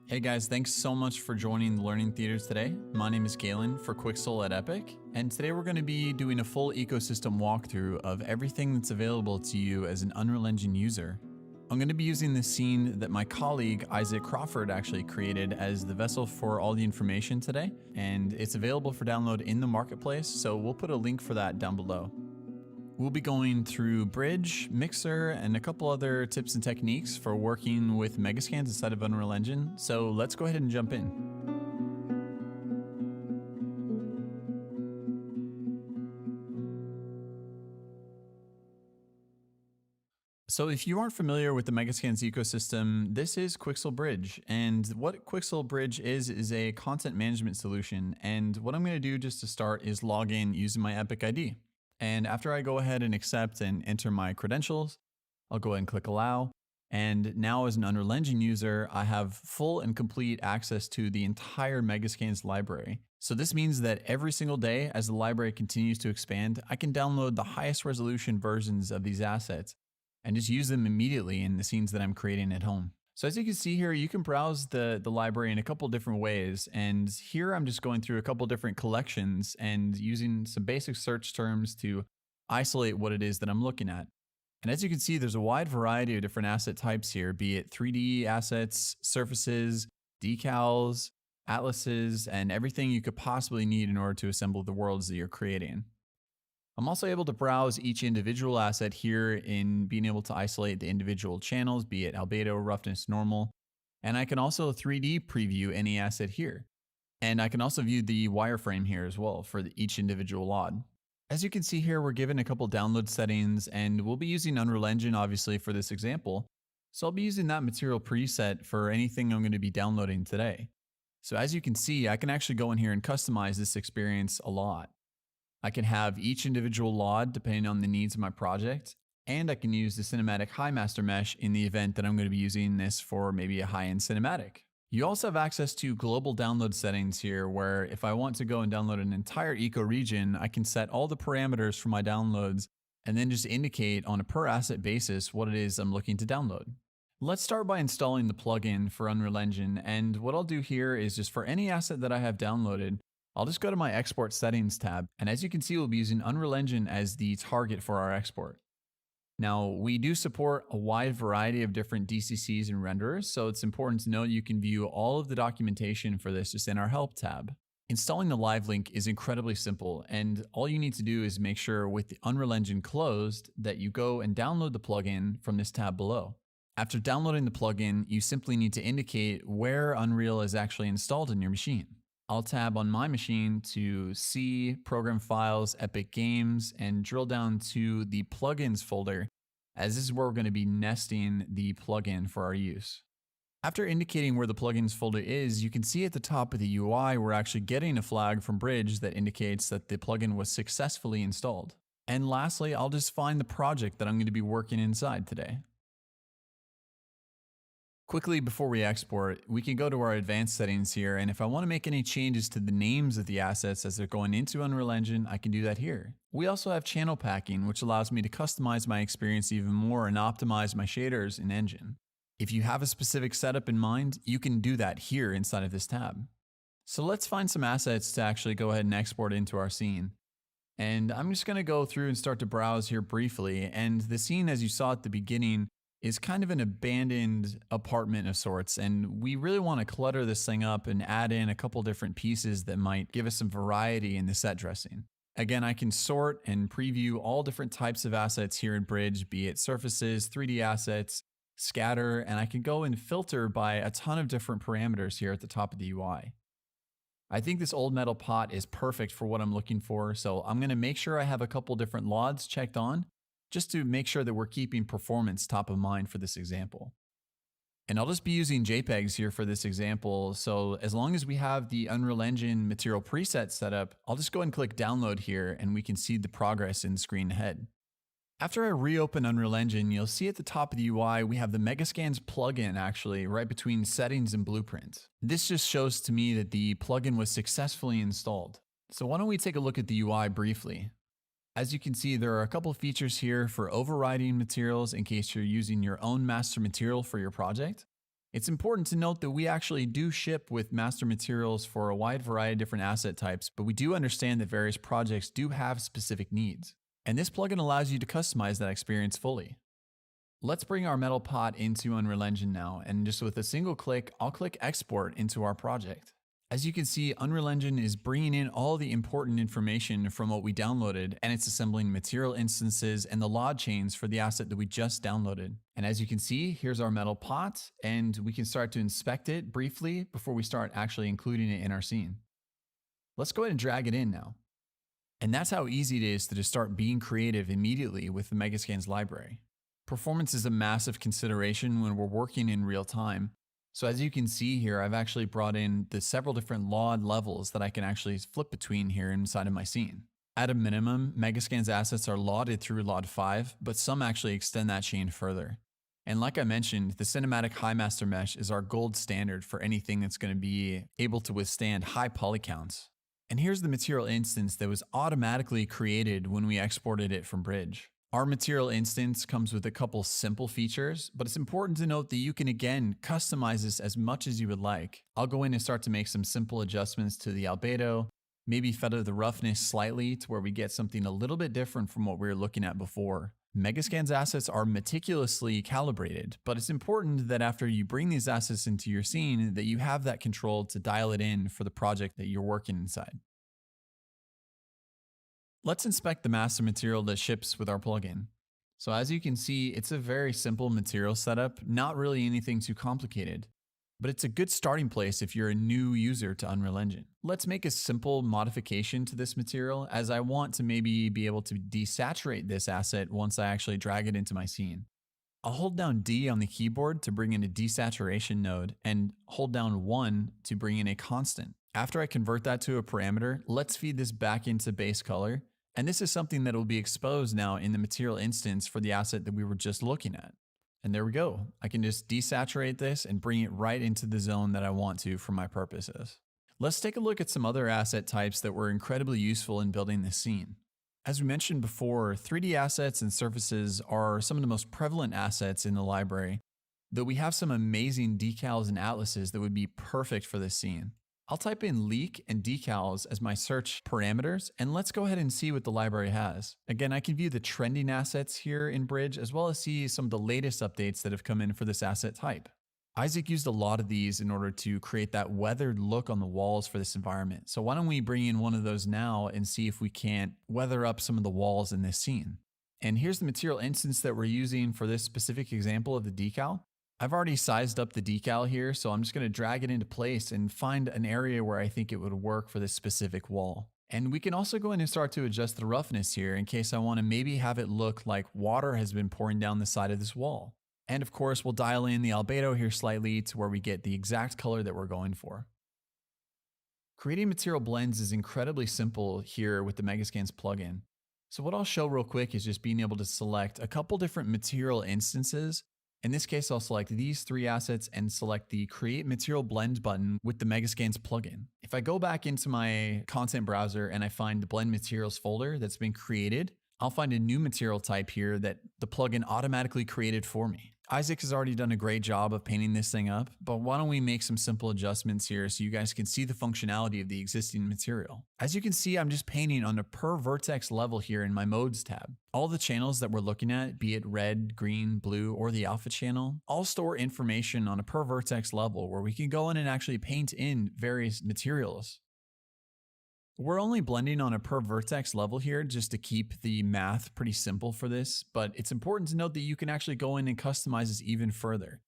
Hey guys, thanks so much for joining the Learning Theaters today. My name is Galen for Quixel at Epic, and today we're going to be doing a full ecosystem walkthrough of everything that's available to you as an Unreal Engine user. I'm going to be using the scene that my colleague Isaac Crawford actually created as the vessel for all the information today, and it's available for download in the marketplace, so we'll put a link for that down below. We'll be going through Bridge, Mixer, and a couple other tips and techniques for working with Megascans inside of Unreal Engine, so let's go ahead and jump in. So if you aren't familiar with the Megascans ecosystem, this is Quixel Bridge, and what Quixel Bridge is a content management solution, and what I'm going to do just to start is log in using my Epic ID. And after I go ahead and accept and enter my credentials, I'll go ahead and click allow. And now as an Unreal Engine user, I have full and complete access to the entire Megascans library. So this means that every single day as the library continues to expand, I can download the highest resolution versions of these assets and just use them immediately in the scenes that I'm creating at home. So as you can see here, you can browse the library in a couple different ways. And here I'm just going through a couple different collections and using some basic search terms to isolate what it is that I'm looking at. And as you can see, there's a wide variety of different asset types here, be it 3D assets, surfaces, decals, atlases, and everything you could possibly need in order to assemble the worlds that you're creating. I'm also able to browse each individual asset here in being able to isolate the individual channels, be it albedo, roughness, normal. And I can also 3D preview any asset here. And I can also view the wireframe here as well for each individual LOD. As you can see here, we're given a couple download settings, and we'll be using Unreal Engine obviously for this example. So I'll be using that material preset for anything I'm going to be downloading today. So as you can see, I can actually go in here and customize this experience a lot. I can have each individual LOD depending on the needs of my project, and I can use the cinematic high master mesh in the event that I'm going to be using this for maybe a high-end cinematic. You also have access to global download settings here, where if I want to go and download an entire eco region, I can set all the parameters for my downloads and then just indicate on a per asset basis what it is I'm looking to download. Let's start by installing the plugin for Unreal Engine, and what I'll do here is just for any asset that I have downloaded, I'll just go to my export settings tab, and as you can see, we'll be using Unreal Engine as the target for our export. Now, we do support a wide variety of different DCCs and renderers, so it's important to know you can view all of the documentation for this just in our help tab. Installing the live link is incredibly simple, and all you need to do is make sure with the Unreal Engine closed that you go and download the plugin from this tab below. After downloading the plugin, you simply need to indicate where Unreal is actually installed in your machine. I'll tab on my machine to see program files, Epic Games, and drill down to the plugins folder, as this is where we're going to be nesting the plugin for our use. After indicating where the plugins folder is, you can see at the top of the UI, we're actually getting a flag from Bridge that indicates that the plugin was successfully installed. And lastly, I'll just find the project that I'm going to be working inside today. Quickly before we export, we can go to our advanced settings here, and if I want to make any changes to the names of the assets as they're going into Unreal Engine, I can do that here. We also have channel packing, which allows me to customize my experience even more and optimize my shaders in Engine. If you have a specific setup in mind, you can do that here inside of this tab. So let's find some assets to actually go ahead and export into our scene. And I'm just going to go through and start to browse here briefly, and the scene, as you saw at the beginning, is kind of an abandoned apartment of sorts, and we really want to clutter this thing up and add in a couple different pieces that might give us some variety in the set dressing. Again, I can sort and preview all different types of assets here in Bridge, be it surfaces, 3D assets, scatter, and I can go and filter by a ton of different parameters here at the top of the UI. I think this old metal pot is perfect for what I'm looking for, so I'm going to make sure I have a couple different LODs checked on, just to make sure that we're keeping performance top of mind for this example. And I'll just be using JPEGs here for this example, so as long as we have the Unreal Engine material preset set up, I'll just go and click download here and we can see the progress in the screen ahead. After I reopen Unreal Engine, you'll see at the top of the UI, we have the Megascans plugin actually right between settings and blueprint. This just shows to me that the plugin was successfully installed. So why don't we take a look at the UI briefly. As you can see, there are a couple features here for overriding materials in case you're using your own master material for your project. It's important to note that we actually do ship with master materials for a wide variety of different asset types, but we do understand that various projects do have specific needs. And this plugin allows you to customize that experience fully. Let's bring our metal pot into Unreal Engine now, and just with a single click, I'll click Export into our project. As you can see, Unreal Engine is bringing in all the important information from what we downloaded, and it's assembling material instances and the LOD chains for the asset that we just downloaded. And as you can see, here's our metal pot, and we can start to inspect it briefly before we start actually including it in our scene. Let's go ahead and drag it in now. And that's how easy it is to just start being creative immediately with the Megascans library. Performance is a massive consideration when we're working in real time. So as you can see here, I've actually brought in the several different LOD levels that I can actually flip between here inside of my scene. At a minimum, Megascans assets are LODed through LOD 5, but some actually extend that chain further. And like I mentioned, the cinematic high master mesh is our gold standard for anything that's going to be able to withstand high poly counts. And here's the material instance that was automatically created when we exported it from Bridge. Our material instance comes with a couple simple features, but it's important to note that you can again customize this as much as you would like. I'll go in and start to make some simple adjustments to the albedo, maybe feather the roughness slightly to where we get something a little bit different from what we were looking at before. Megascans assets are meticulously calibrated, but it's important that after you bring these assets into your scene that you have that control to dial it in for the project that you're working inside. Let's inspect the master material that ships with our plugin. So as you can see, it's a very simple material setup, not really anything too complicated, but it's a good starting place if you're a new user to Unreal Engine. Let's make a simple modification to this material, as I want to maybe be able to desaturate this asset once I actually drag it into my scene. I'll hold down D on the keyboard to bring in a desaturation node and hold down 1 to bring in a constant. After I convert that to a parameter, let's feed this back into base color. And this is something that will be exposed now in the material instance for the asset that we were just looking at. And there we go. I can just desaturate this and bring it right into the zone that I want to for my purposes. Let's take a look at some other asset types that were incredibly useful in building this scene. As we mentioned before, 3D assets and surfaces are some of the most prevalent assets in the library, though we have some amazing decals and atlases that would be perfect for this scene. I'll type in leak and decals as my search parameters, and let's go ahead and see what the library has. Again, I can view the trending assets here in Bridge, as well as see some of the latest updates that have come in for this asset type. Isaac used a lot of these in order to create that weathered look on the walls for this environment. So why don't we bring in one of those now and see if we can't weather up some of the walls in this scene. And here's the material instance that we're using for this specific example of the decal. I've already sized up the decal here, so I'm just going to drag it into place and find an area where I think it would work for this specific wall. And we can also go in and start to adjust the roughness here in case I want to maybe have it look like water has been pouring down the side of this wall. And of course, we'll dial in the albedo here slightly to where we get the exact color that we're going for. Creating material blends is incredibly simple here with the Megascans plugin. So what I'll show real quick is just being able to select a couple different material instances. In this case, I'll select these 3 assets and select the Create Material Blend button with the Megascans plugin. If I go back into my content browser and I find the Blend Materials folder that's been created, I'll find a new material type here that the plugin automatically created for me. Isaac has already done a great job of painting this thing up, but why don't we make some simple adjustments here so you guys can see the functionality of the existing material. As you can see, I'm just painting on a per vertex level here in my modes tab. All the channels that we're looking at, be it red, green, blue, or the alpha channel, all store information on a per vertex level where we can go in and actually paint in various materials. We're only blending on a per vertex level here just to keep the math pretty simple for this, but it's important to note that you can actually go in and customize this even further.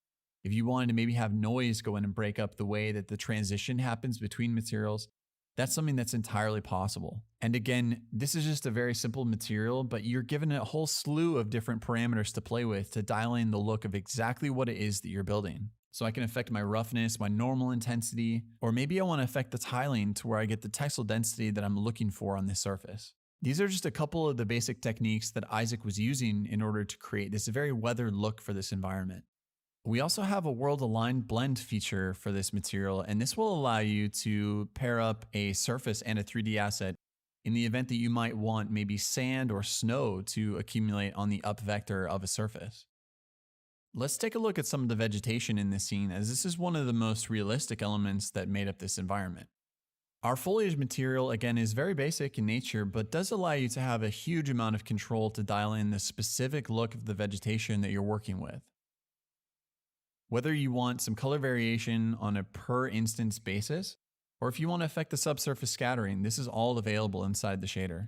If you wanted to maybe have noise go in and break up the way that the transition happens between materials, that's something that's entirely possible. And again, this is just a very simple material, but you're given a whole slew of different parameters to play with to dial in the look of exactly what it is that you're building. So I can affect my roughness, my normal intensity, or maybe I want to affect the tiling to where I get the textile density that I'm looking for on this surface. These are just a couple of the basic techniques that Isaac was using in order to create this very weathered look for this environment. We also have a world aligned blend feature for this material, and this will allow you to pair up a surface and a 3D asset in the event that you might want maybe sand or snow to accumulate on the up vector of a surface. Let's take a look at some of the vegetation in this scene, as this is one of the most realistic elements that made up this environment. Our foliage material, again, is very basic in nature, but does allow you to have a huge amount of control to dial in the specific look of the vegetation that you're working with. Whether you want some color variation on a per instance basis, or if you want to affect the subsurface scattering, this is all available inside the shader.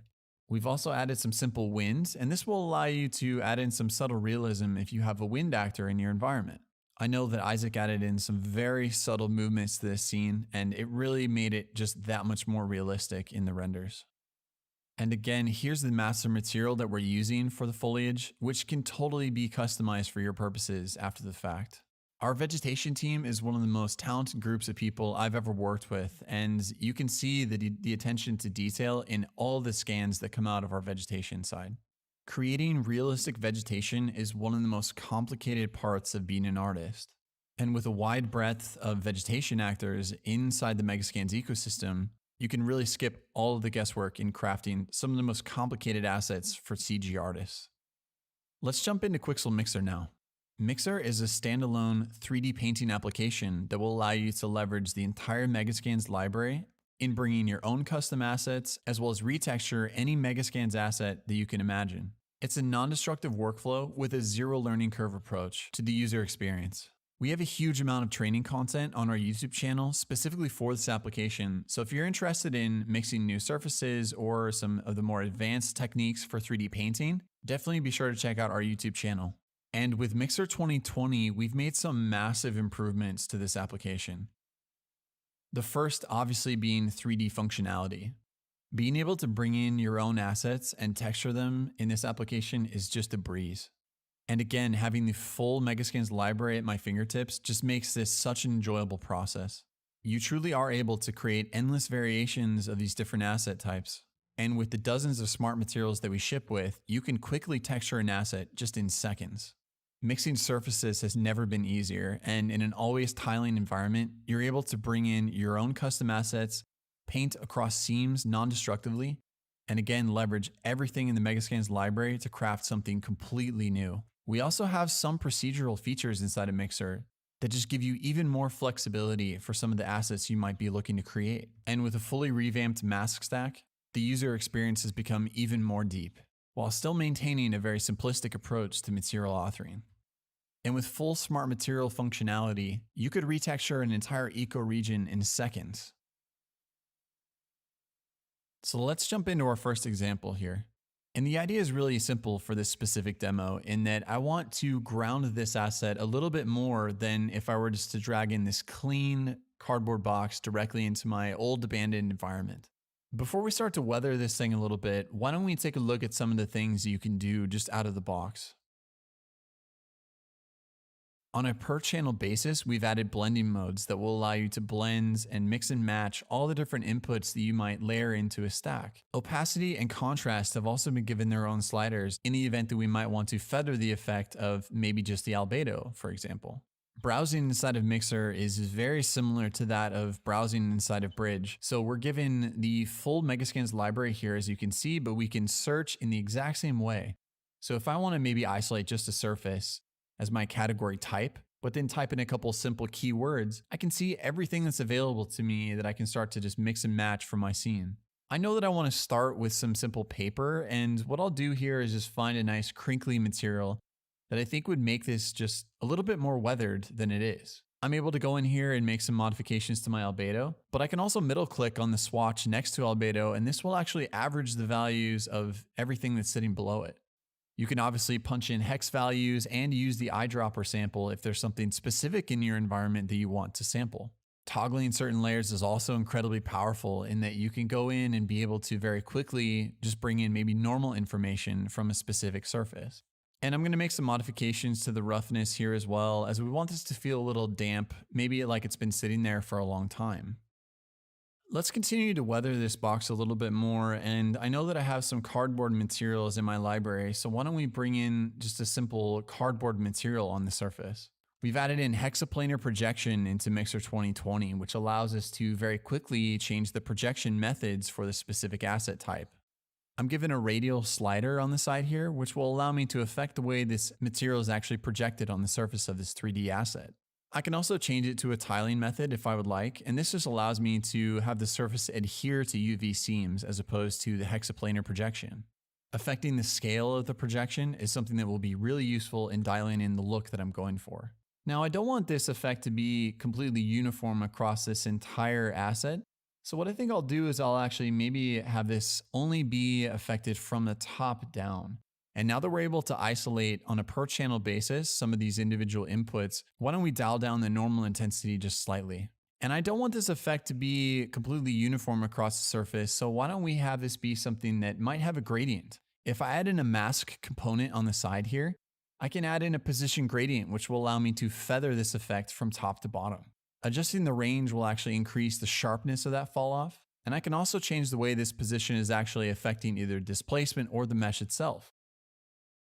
We've also added some simple winds, and this will allow you to add in some subtle realism if you have a wind actor in your environment. I know that Isaac added in some very subtle movements to this scene, and it really made it just that much more realistic in the renders. And again, here's the master material that we're using for the foliage, which can totally be customized for your purposes after the fact. Our vegetation team is one of the most talented groups of people I've ever worked with, and you can see the attention to detail in all the scans that come out of our vegetation side. Creating realistic vegetation is one of the most complicated parts of being an artist. And with a wide breadth of vegetation actors inside the Megascans ecosystem, you can really skip all of the guesswork in crafting some of the most complicated assets for CG artists. Let's jump into Quixel Mixer now. Mixer is a standalone 3D painting application that will allow you to leverage the entire Megascans library in bringing your own custom assets, as well as retexture any Megascans asset that you can imagine. It's a non-destructive workflow with a zero learning curve approach to the user experience. We have a huge amount of training content on our YouTube channel specifically for this application, so if you're interested in mixing new surfaces or some of the more advanced techniques for 3D painting, definitely be sure to check out our YouTube channel. And with Mixer 2020, we've made some massive improvements to this application. The first obviously being 3D functionality. Being able to bring in your own assets and texture them in this application is just a breeze. And again, having the full Megascans library at my fingertips just makes this such an enjoyable process. You truly are able to create endless variations of these different asset types. And with the dozens of smart materials that we ship with, you can quickly texture an asset just in seconds. Mixing surfaces has never been easier, and in an always tiling environment, you're able to bring in your own custom assets, paint across seams non-destructively, and again leverage everything in the Megascans library to craft something completely new. We also have some procedural features inside of Mixer that just give you even more flexibility for some of the assets you might be looking to create. And with a fully revamped mask stack, the user experience has become even more deep, while still maintaining a very simplistic approach to material authoring. And with full smart material functionality, you could retexture an entire ecoregion in seconds. So let's jump into our first example here. And the idea is really simple for this specific demo in that I want to ground this asset a little bit more than if I were just to drag in this clean cardboard box directly into my old abandoned environment. Before we start to weather this thing a little bit, why don't we take a look at some of the things you can do just out of the box. On a per channel basis, we've added blending modes that will allow you to blend and mix and match all the different inputs that you might layer into a stack. Opacity and contrast have also been given their own sliders in the event that we might want to feather the effect of maybe just the albedo, for example. Browsing inside of Mixer is very similar to that of browsing inside of Bridge. So we're given the full Megascans library here, as you can see, but we can search in the exact same way. So if I want to maybe isolate just a surface as my category type, but then type in a couple simple keywords, I can see everything that's available to me that I can start to just mix and match for my scene. I know that I want to start with some simple paper, and what I'll do here is just find a nice crinkly material that I think would make this just a little bit more weathered than it is. I'm able to go in here and make some modifications to my albedo, but I can also middle click on the swatch next to albedo, and this will actually average the values of everything that's sitting below it. You can obviously punch in hex values and use the eyedropper sample if there's something specific in your environment that you want to sample. Toggling certain layers is also incredibly powerful in that you can go in and be able to very quickly just bring in maybe normal information from a specific surface. And I'm going to make some modifications to the roughness here as well, as we want this to feel a little damp, maybe like it's been sitting there for a long time. Let's continue to weather this box a little bit more, and I know that I have some cardboard materials in my library, so why don't we bring in just a simple cardboard material on the surface. We've added in hexaplanar projection into Mixer 2020, which allows us to very quickly change the projection methods for the specific asset type. I'm given a radial slider on the side here, which will allow me to affect the way this material is actually projected on the surface of this 3D asset. I can also change it to a tiling method if I would like, and this just allows me to have the surface adhere to UV seams as opposed to the hexaplanar projection. Affecting the scale of the projection is something that will be really useful in dialing in the look that I'm going for. Now, I don't want this effect to be completely uniform across this entire asset. So what I think I'll do is I'll actually maybe have this only be affected from the top down. And now that we're able to isolate on a per channel basis some of these individual inputs, why don't we dial down the normal intensity just slightly? And I don't want this effect to be completely uniform across the surface, so why don't we have this be something that might have a gradient? If I add in a mask component on the side here, I can add in a position gradient, which will allow me to feather this effect from top to bottom. Adjusting the range will actually increase the sharpness of that fall off, and I can also change the way this position is actually affecting either displacement or the mesh itself.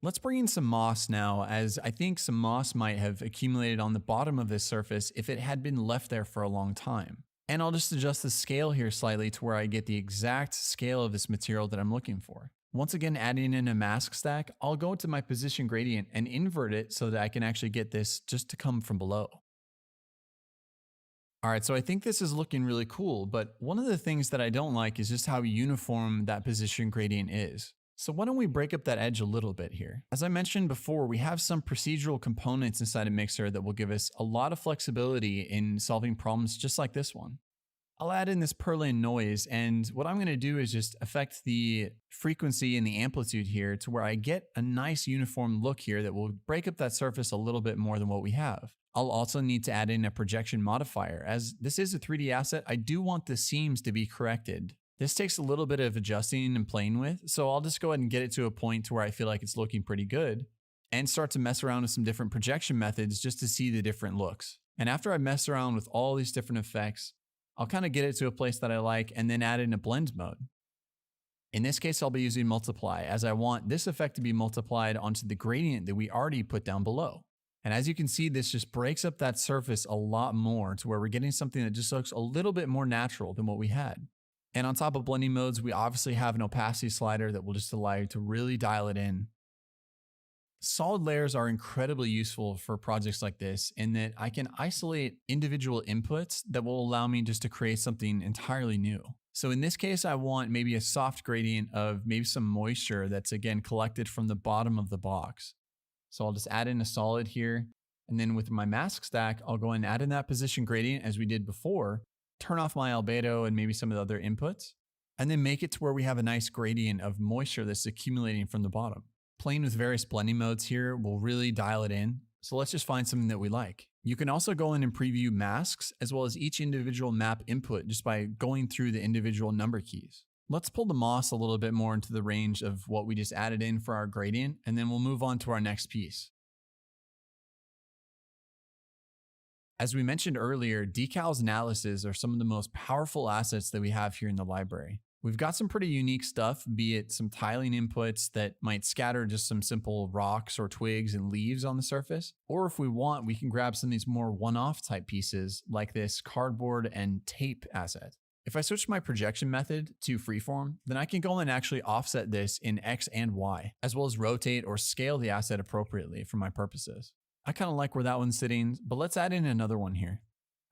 Let's bring in some moss now, as I think some moss might have accumulated on the bottom of this surface if it had been left there for a long time. And I'll just adjust the scale here slightly to where I get the exact scale of this material that I'm looking for. Once again, adding in a mask stack, I'll go to my position gradient and invert it so that I can actually get this just to come from below. All right, so I think this is looking really cool, but one of the things that I don't like is just how uniform that position gradient is. So why don't we break up that edge a little bit here? As I mentioned before, we have some procedural components inside a mixer that will give us a lot of flexibility in solving problems just like this one. I'll add in this Perlin noise, and what I'm going to do is just affect the frequency and the amplitude here to where I get a nice uniform look here that will break up that surface a little bit more than what we have. I'll also need to add in a projection modifier. As this is a 3D asset, I do want the seams to be corrected. This takes a little bit of adjusting and playing with, so I'll just go ahead and get it to a point to where I feel like it's looking pretty good and start to mess around with some different projection methods just to see the different looks. And after I mess around with all these different effects, I'll kind of get it to a place that I like and then add in a blend mode. In this case, I'll be using multiply, as I want this effect to be multiplied onto the gradient that we already put down below. And as you can see, this just breaks up that surface a lot more to where we're getting something that just looks a little bit more natural than what we had. And on top of blending modes, we obviously have an opacity slider that will just allow you to really dial it in. Solid layers are incredibly useful for projects like this in that I can isolate individual inputs that will allow me just to create something entirely new. So in this case, I want maybe a soft gradient of maybe some moisture that's again collected from the bottom of the box. So I'll just add in a solid here. And then with my mask stack, I'll go and add in that position gradient as we did before, turn off my albedo and maybe some of the other inputs, and then make it to where we have a nice gradient of moisture that's accumulating from the bottom. Playing with various blending modes here will really dial it in. So let's just find something that we like. You can also go in and preview masks as well as each individual map input just by going through the individual number keys. Let's pull the moss a little bit more into the range of what we just added in for our gradient, and then we'll move on to our next piece. As we mentioned earlier, decals and atlases are some of the most powerful assets that we have here in the library. We've got some pretty unique stuff, be it some tiling inputs that might scatter just some simple rocks or twigs and leaves on the surface. Or if we want, we can grab some of these more one-off type pieces like this cardboard and tape asset. If I switch my projection method to freeform, then I can go and actually offset this in X and Y, as well as rotate or scale the asset appropriately for my purposes. I kind of like where that one's sitting, but let's add in another one here.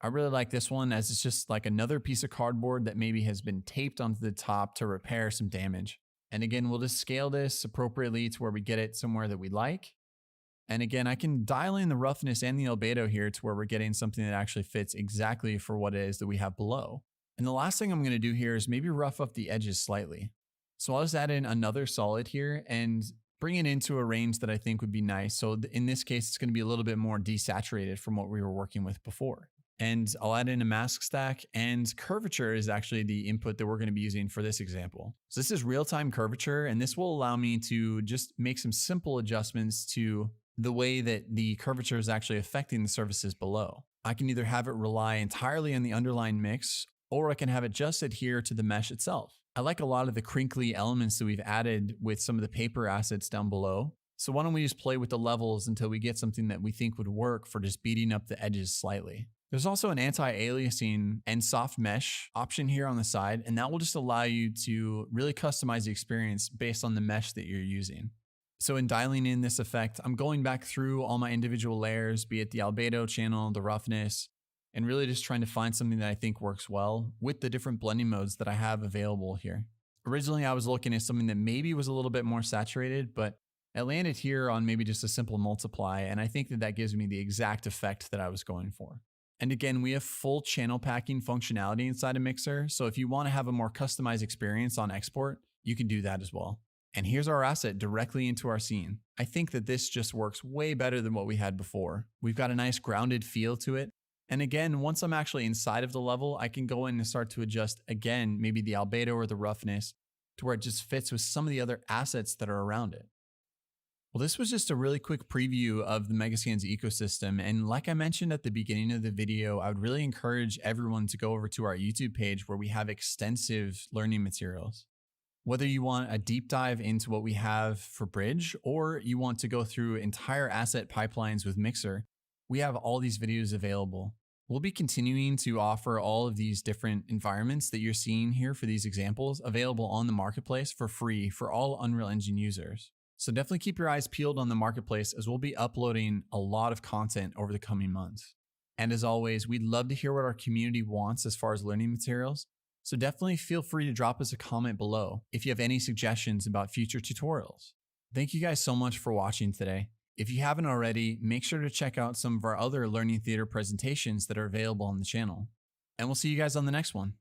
I really like this one as it's just like another piece of cardboard that maybe has been taped onto the top to repair some damage. And again, we'll just scale this appropriately to where we get it somewhere that we like. And again, I can dial in the roughness and the albedo here to where we're getting something that actually fits exactly for what it is that we have below. And the last thing I'm going to do here is maybe rough up the edges slightly. So I'll just add in another solid here and bring it into a range that I think would be nice. So in this case, it's going to be a little bit more desaturated from what we were working with before. And I'll add in a mask stack, and curvature is actually the input that we're going to be using for this example. So this is real-time curvature, and this will allow me to just make some simple adjustments to the way that the curvature is actually affecting the surfaces below. I can either have it rely entirely on the underlying mix, or I can have it just adhere to the mesh itself. I like a lot of the crinkly elements that we've added with some of the paper assets down below. So why don't we just play with the levels until we get something that we think would work for just beating up the edges slightly. There's also an anti-aliasing and soft mesh option here on the side, and that will just allow you to really customize the experience based on the mesh that you're using. So in dialing in this effect, I'm going back through all my individual layers, be it the albedo channel, the roughness, and really just trying to find something that I think works well with the different blending modes that I have available here. Originally, I was looking at something that maybe was a little bit more saturated, but I landed here on maybe just a simple multiply, and I think that that gives me the exact effect that I was going for. And again, we have full channel packing functionality inside of Mixer, so if you want to have a more customized experience on export, you can do that as well. And here's our asset directly into our scene. I think that this just works way better than what we had before. We've got a nice grounded feel to it. And again, once I'm actually inside of the level, I can go in and start to adjust again, maybe the albedo or the roughness to where it just fits with some of the other assets that are around it. Well, this was just a really quick preview of the Megascans ecosystem. And like I mentioned at the beginning of the video, I would really encourage everyone to go over to our YouTube page where we have extensive learning materials. Whether you want a deep dive into what we have for Bridge or you want to go through entire asset pipelines with Mixer, we have all these videos available. We'll be continuing to offer all of these different environments that you're seeing here for these examples available on the marketplace for free for all Unreal Engine users. So definitely keep your eyes peeled on the marketplace as we'll be uploading a lot of content over the coming months. And as always, we'd love to hear what our community wants as far as learning materials. So definitely feel free to drop us a comment below if you have any suggestions about future tutorials. Thank you guys so much for watching today. If you haven't already, make sure to check out some of our other Learning Theater presentations that are available on the channel. And we'll see you guys on the next one.